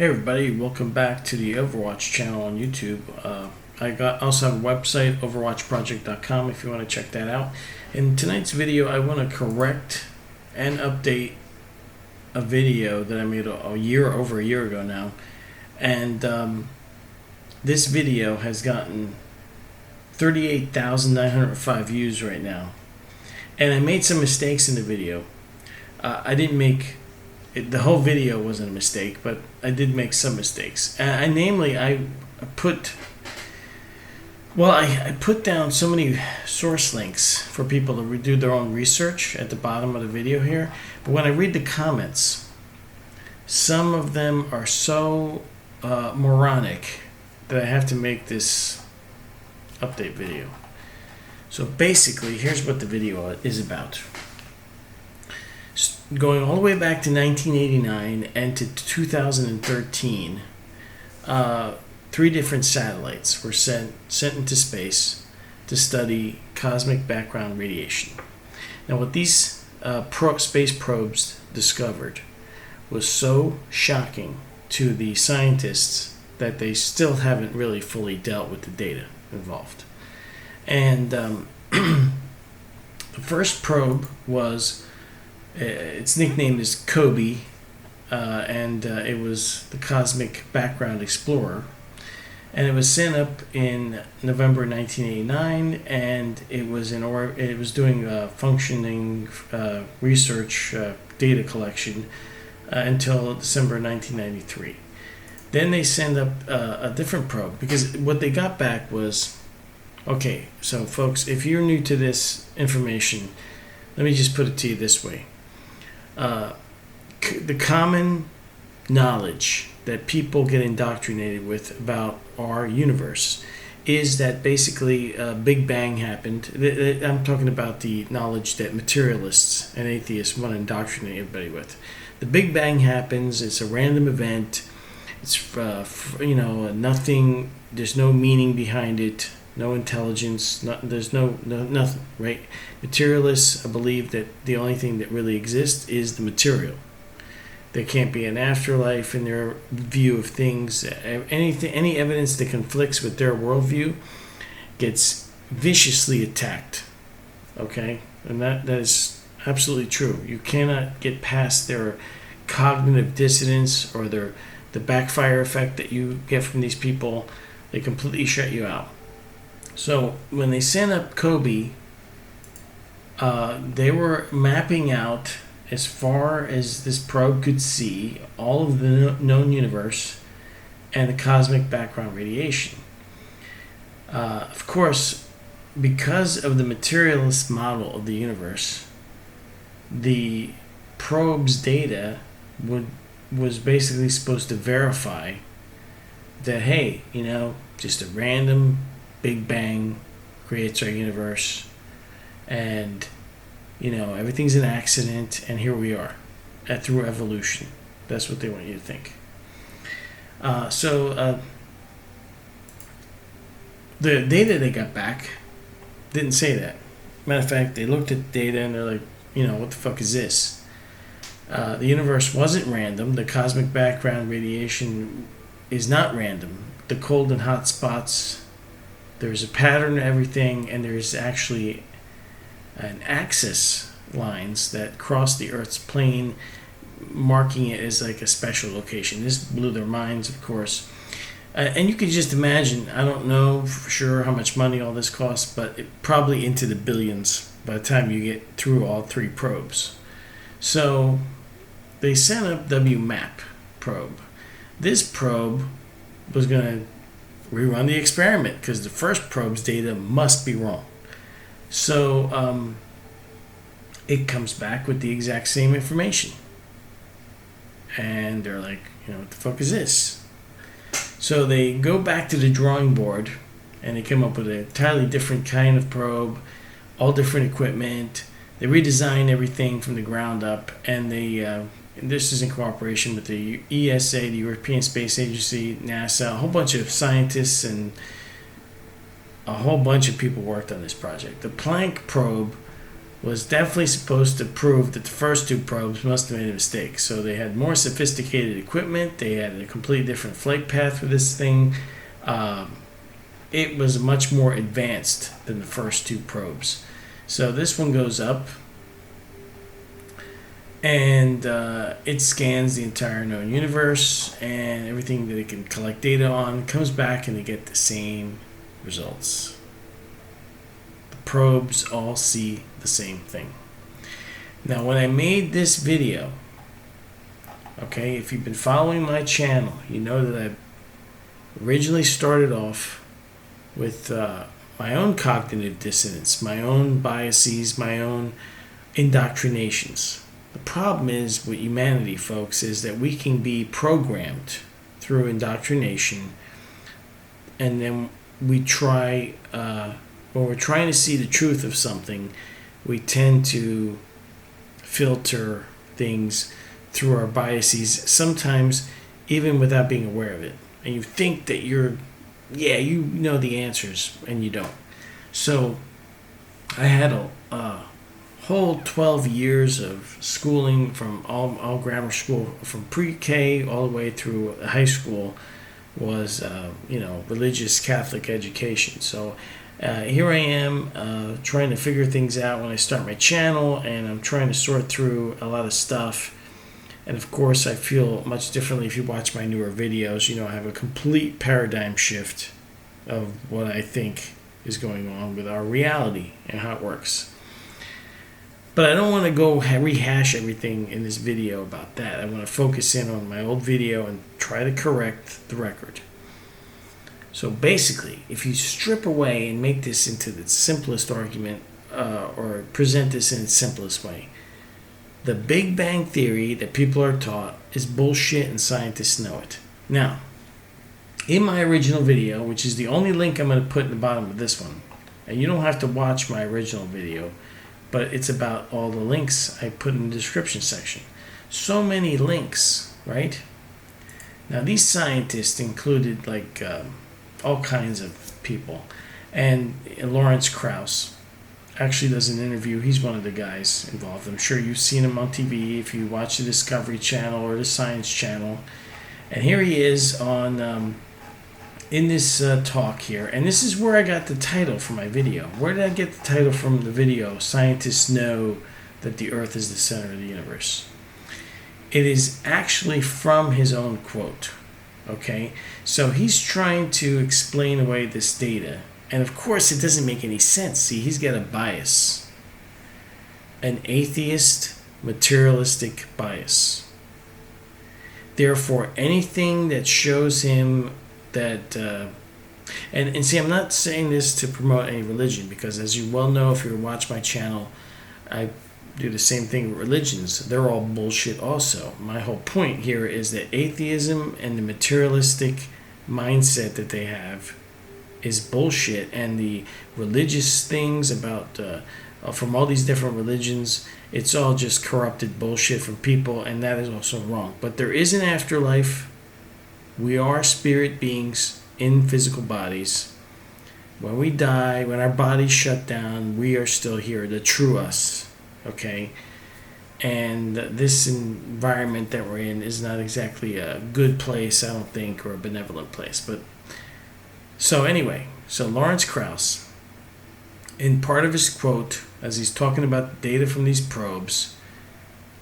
Hey everybody, welcome back to the Overwatch channel on YouTube. I also have a website, overwatchproject.com, if you want to check that out. In tonight's video, I want to correct and update a video that I made over a year ago now. And this video has gotten 38,905 views right now. And I made some mistakes in the video. I didn't make... the whole video wasn't a mistake, but I did make some mistakes. I put down so many source links for people to do their own research at the bottom of the video here. But when I read the comments, some of them are so moronic that I have to make this update video. So basically, here's what the video is about. Going all the way back to 1989 and to 2013, three different satellites were sent into space to study cosmic background radiation. Now, what these space probes discovered was so shocking to the scientists that they still haven't really fully dealt with the data involved. And the first probe was... its nickname is COBE, and it was the Cosmic Background Explorer, and it was sent up in November 1989, and it was doing functioning research data collection until December 1993. Then they sent up a different probe, because what they got back was, okay, so folks, if you're new to this information, let me just put it to you this way. The common knowledge that people get indoctrinated with about our universe is that basically Big Bang happened. I'm talking about the knowledge that materialists and atheists want to indoctrinate everybody with. The Big Bang happens. It's a random event. It's nothing. There's no meaning behind it. No intelligence, there's nothing, right? Materialists believe that the only thing that really exists is the material. There can't be an afterlife in their view of things. Any evidence that conflicts with their worldview gets viciously attacked, okay? And that is absolutely true. You cannot get past their cognitive dissonance or the backfire effect that you get from these people. They completely shut you out. So when they sent up COBE, they were mapping out, as far as this probe could see, all of the known universe and the cosmic background radiation. Of course, because of the materialist model of the universe, the probe's data was basically supposed to verify that, hey, just a random Big Bang creates our universe, and everything's an accident, and here we are through evolution. That's what they want you to think. So the data they got back didn't say that. Matter of fact, they looked at the data and they're like, what the fuck is this? The universe wasn't random. The cosmic background radiation is not random. The cold and hot spots, there's a pattern to everything, and there's actually an axis lines that cross the Earth's plane, marking it as like a special location. This blew their minds, of course. And you can just imagine, I don't know for sure how much money all this costs, but probably into the billions by the time you get through all three probes. So they sent up WMAP probe. This probe was going to rerun the experiment because the first probe's data must be wrong. So it comes back with the exact same information. And they're like, what the fuck is this? So they go back to the drawing board and they come up with an entirely different kind of probe, all different equipment. They redesign everything from the ground up, and this is in cooperation with the ESA, the European Space Agency, NASA, a whole bunch of scientists, and a whole bunch of people worked on this project. The Planck probe was definitely supposed to prove that the first two probes must have made a mistake. So they had more sophisticated equipment. They had a completely different flight path for this thing. It was much more advanced than the first two probes. So this one goes up, and it scans the entire known universe and everything that it can collect data on, comes back, and they get the same results. The probes all see the same thing. Now, when I made this video, okay, if you've been following my channel, you know that I originally started off with my own cognitive dissonance, my own biases, my own indoctrinations. The problem is with humanity, folks, is that we can be programmed through indoctrination, and then we try, when we're trying to see the truth of something, we tend to filter things through our biases, sometimes even without being aware of it. And you think that you know the answers, and you don't. So I had a whole 12 years of schooling from all grammar school, from pre-K all the way through high school, was religious Catholic education. So here I am trying to figure things out when I start my channel, and I'm trying to sort through a lot of stuff. And of course, I feel much differently if you watch my newer videos. You know, I have a complete paradigm shift of what I think is going on with our reality and how it works. But I don't want to go rehash everything in this video about that. I want to focus in on my old video and try to correct the record. So basically, if you strip away and make this into the simplest argument, or present this in its simplest way, the Big Bang Theory that people are taught is bullshit, and scientists know it. Now, in my original video, which is the only link I'm going to put in the bottom of this one, and you don't have to watch my original video, but it's about all the links I put in the description section. So many links, right? Now, these scientists included all kinds of people. And Lawrence Krauss actually does an interview. He's one of the guys involved. I'm sure you've seen him on TV if you watch the Discovery Channel or the Science Channel. And here he is on in this talk here. And this is where I got the title for my video. Where did I get the title from the video? Scientists know that the Earth is the center of the universe. It is actually from his own quote. Okay? So he's trying to explain away this data. And of course, it doesn't make any sense. See, he's got a bias. An atheist, materialistic bias. Therefore, anything that shows him that... And see, I'm not saying this to promote any religion, because as you well know, if you watch my channel, I do the same thing with religions. They're all bullshit also. My whole point here is that atheism and the materialistic mindset that they have is bullshit, and the religious things about from all these different religions, it's all just corrupted bullshit from people, and that is also wrong. But there is an afterlife. We are spirit beings in physical bodies. When we die, when our bodies shut down, we are still here, the true us. Okay, and this environment that we're in is not exactly a good place, I don't think, or a benevolent place. But so anyway, so Lawrence Krauss, in part of his quote, as he's talking about the data from these probes,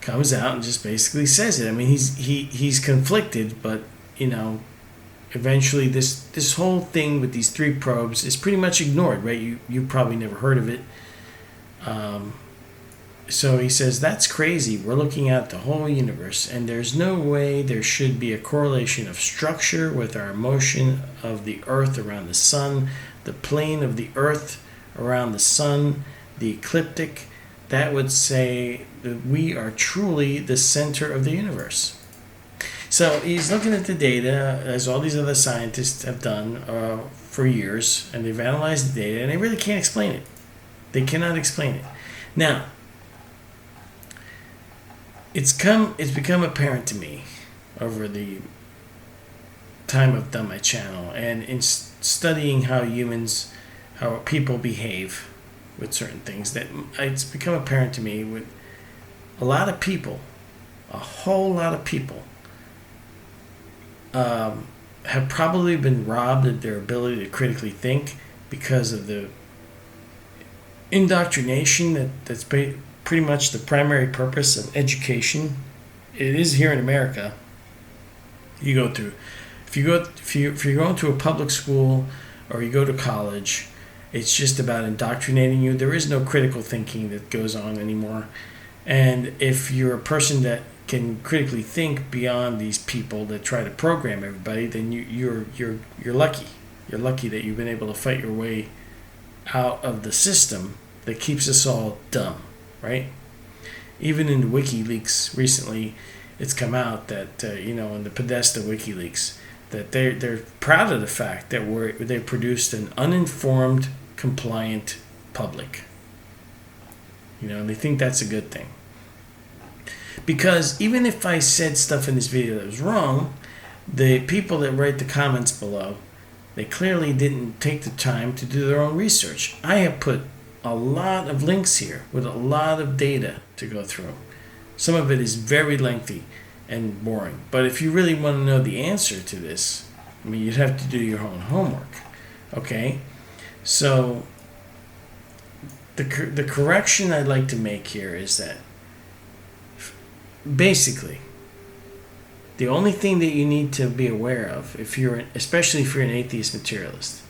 comes out and just basically says it. I mean, he's conflicted, but eventually this whole thing with these three probes is pretty much ignored, right? You probably never heard of it. So he says, that's crazy. We're looking at the whole universe, and there's no way there should be a correlation of structure with our motion of the Earth around the sun, the plane of the Earth around the sun, the ecliptic. That would say that we are truly the center of the universe. So he's looking at the data, as all these other scientists have done for years, and they've analyzed the data, and they really can't explain it. They cannot explain it. Now, it's become apparent to me over the time I've done my channel, and in studying how people behave, with certain things that it's become apparent to me with a lot of people, a whole lot of people, have probably been robbed of their ability to critically think because of the indoctrination that's pretty much the primary purpose of education. It is here in America. You go through, if you're going to a public school or you go to college, it's just about indoctrinating you. There is no critical thinking that goes on anymore. And if you're a person that can critically think beyond these people that try to program everybody, then you're lucky. You're lucky that you've been able to fight your way out of the system that keeps us all dumb, right? Even in the WikiLeaks recently, it's come out that in the Podesta WikiLeaks, that they're proud of the fact that they produced an uninformed, compliant public. And they think that's a good thing. Because even if I said stuff in this video that was wrong, the people that write the comments below, they clearly didn't take the time to do their own research. I have put a lot of links here with a lot of data to go through. Some of it is very lengthy and boring. But if you really want to know the answer to this, you'd have to do your own homework. Okay? So the correction I'd like to make here is that basically the only thing that you need to be aware of, especially if you're an atheist materialist,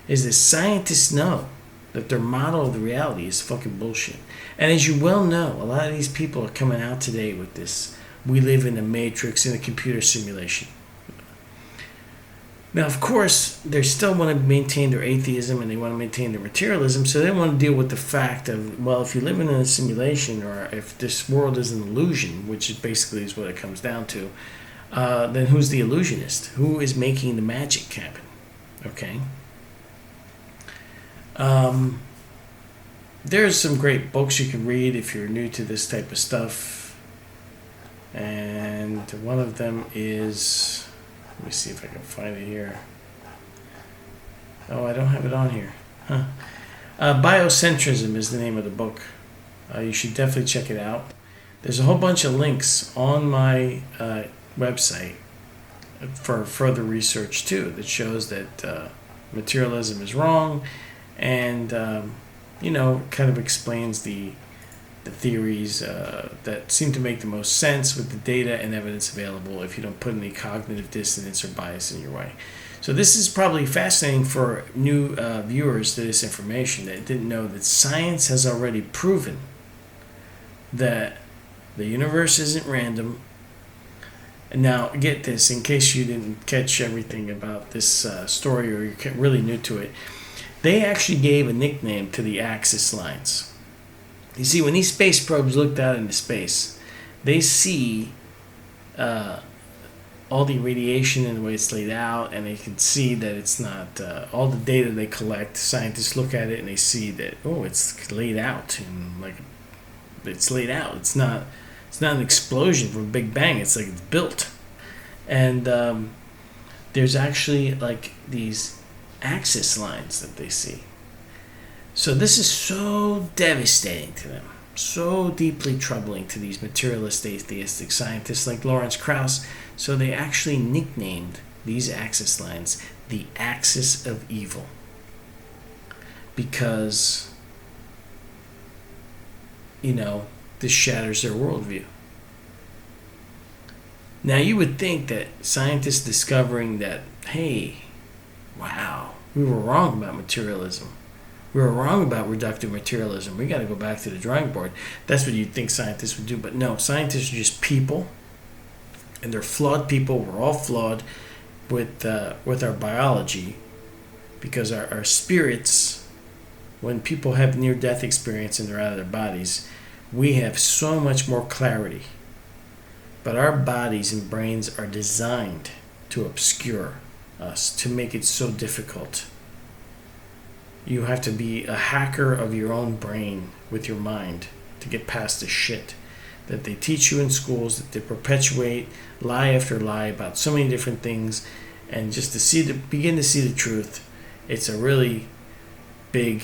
is that scientists know that their model of the reality is fucking bullshit. And as you well know, a lot of these people are coming out today with this, we live in a matrix, in a computer simulation. Now, of course, they still want to maintain their atheism and they want to maintain their materialism, so they want to deal with the fact of, well, if you're living in a simulation or if this world is an illusion, which basically is what it comes down to, then who's the illusionist? Who is making the magic happen? Okay? There's some great books you can read if you're new to this type of stuff. And one of them is... Let me see if I can find it here. Oh, I don't have it on here. Huh. Biocentrism is the name of the book. You should definitely check it out. There's a whole bunch of links on my website for further research too that shows that materialism is wrong, and kind of explains the theories that seem to make the most sense with the data and evidence available if you don't put any cognitive dissonance or bias in your way. So this is probably fascinating for new viewers to this information that didn't know that science has already proven that the universe isn't random. And now, get this, in case you didn't catch everything about this story or you're really new to it, they actually gave a nickname to the axis lines. You see, when these space probes looked out into space, they see all the radiation and the way it's laid out, and they can see that it's not all the data they collect. Scientists look at it and they see that it's laid out, and it's laid out. It's not an explosion from a Big Bang. It's like it's built, and there's actually these axis lines that they see. So this is so devastating to them, so deeply troubling to these materialist atheistic scientists like Lawrence Krauss, so they actually nicknamed these axis lines the axis of evil. Because, this shatters their worldview. Now you would think that scientists discovering that, hey, wow, we were wrong about materialism. We were wrong about reductive materialism. We got to go back to the drawing board. That's what you'd think scientists would do. But no, scientists are just people. And they're flawed people. We're all flawed with our biology. Because our spirits, when people have near-death experience and they're out of their bodies, we have so much more clarity. But our bodies and brains are designed to obscure us, to make it so difficult. You have to be a hacker of your own brain with your mind to get past the shit that they teach you in schools, that they perpetuate lie after lie about so many different things, and just to begin to see the truth. It's a really big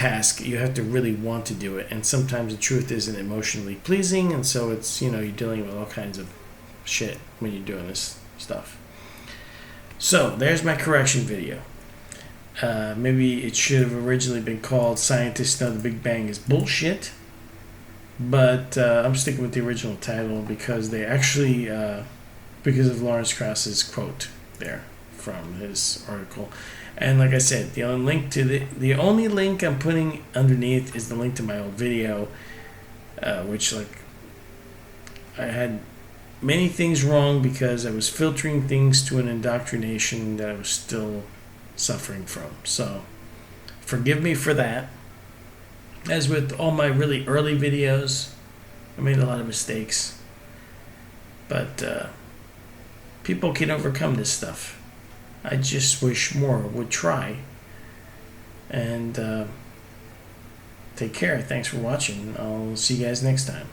task, you have to really want to do it. And sometimes the truth isn't emotionally pleasing, and so it's, you're dealing with all kinds of shit when you're doing this stuff. So there's my correction video. Maybe it should have originally been called "Scientists Know the Big Bang is Bullshit," but I'm sticking with the original title because they actually, because of Lawrence Krauss's quote there from his article. And like I said, the only link I'm putting underneath is the link to my old video, which I had many things wrong because I was filtering things to an indoctrination that I was still suffering from. So forgive me for that. As with all my really early videos, I made a lot of mistakes, but people can overcome this stuff. I just wish more would try. And take care. Thanks for watching. I'll see you guys next time.